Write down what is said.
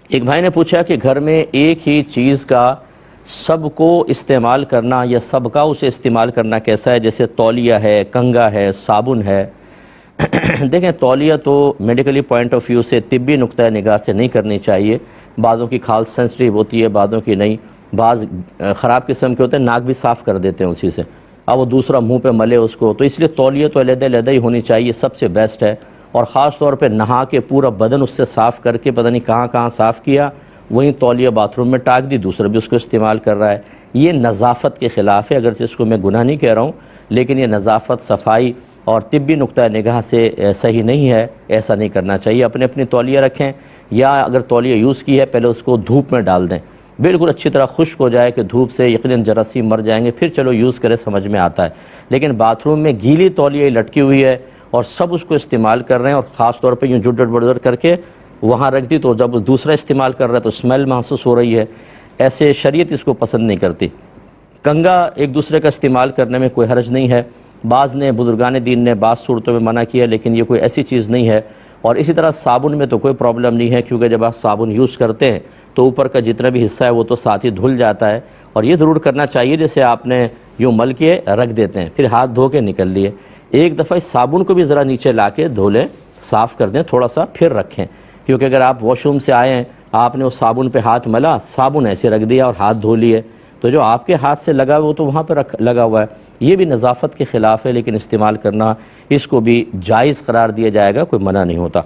ایک بھائی نے پوچھا کہ گھر میں ایک ہی چیز کا سب کو استعمال کرنا یا سب کا اسے استعمال کرنا کیسا ہے؟ جیسے تولیہ ہے، کنگھا ہے، صابن ہے۔ دیکھیں، تولیہ تو میڈیکلی پوائنٹ آف ویو سے، طبی نقطہ نگاہ سے نہیں کرنی چاہیے۔ بعضوں کی کھال سینسٹیو ہوتی ہے، بعضوں کی نہیں۔ بعض خراب قسم کے ہوتے ہیں، ناک بھی صاف کر دیتے ہیں اسی سے، اب وہ دوسرا منہ پہ ملے اس کو، تو اس لیے تولیہ تو علیحدہ علیحدہ ہی ہونی چاہیے، سب سے بیسٹ ہے۔ اور خاص طور پہ نہا کے پورا بدن اس سے صاف کر کے پتہ نہیں کہاں کہاں صاف کیا، وہیں تولیہ باتھ روم میں ٹاک دی، دوسرا بھی اس کو استعمال کر رہا ہے۔ یہ نظافت کے خلاف ہے، اگرچہ اس کو میں گناہ نہیں کہہ رہا ہوں، لیکن یہ نظافت، صفائی اور طبی نقطہ نگاہ سے صحیح نہیں ہے، ایسا نہیں کرنا چاہیے۔ اپنی تولیہ رکھیں، یا اگر تولیہ یوز کی ہے پہلے اس کو دھوپ میں ڈال دیں، بالکل اچھی طرح خشک ہو جائے کہ دھوپ سے یقیناً جراثیم مر جائیں گے، پھر چلو یوز کرے، سمجھ میں آتا ہے۔ لیکن باتھ روم میں گیلی تولیہ لٹکی ہوئی ہے اور سب اس کو استعمال کر رہے ہیں، اور خاص طور پہ یوں جڑ بڑ کر کے وہاں رکھ دی، تو جب دوسرا استعمال کر رہا ہے تو اسمیل محسوس ہو رہی ہے، ایسے شریعت اس کو پسند نہیں کرتی۔ کنگھا ایک دوسرے کا استعمال کرنے میں کوئی حرج نہیں ہے، بعض نے، بزرگان دین نے بعض صورتوں میں منع کیا، لیکن یہ کوئی ایسی چیز نہیں ہے۔ اور اسی طرح صابن میں تو کوئی پرابلم نہیں ہے، کیونکہ جب آپ صابن یوز کرتے ہیں تو اوپر کا جتنا بھی حصہ ہے وہ تو ساتھ ہی دھل جاتا ہے، اور یہ ضرور کرنا چاہیے جیسے آپ نے یوں مل کے رکھ دیتے ہیں، پھر ہاتھ دھو کے نکل لیے، ایک دفعہ اس صابن کو بھی ذرا نیچے لا کے دھو لیں، صاف کر دیں تھوڑا سا، پھر رکھیں۔ کیونکہ اگر آپ واش روم سے آئے ہیں، آپ نے اس صابن پہ ہاتھ ملا، صابن ایسے رکھ دیا اور ہاتھ دھو لیے، تو جو آپ کے ہاتھ سے لگا وہ تو وہاں پہ لگا ہوا ہے، یہ بھی نظافت کے خلاف ہے، لیکن استعمال کرنا اس کو بھی جائز قرار دیا جائے گا، کوئی منع نہیں ہوتا۔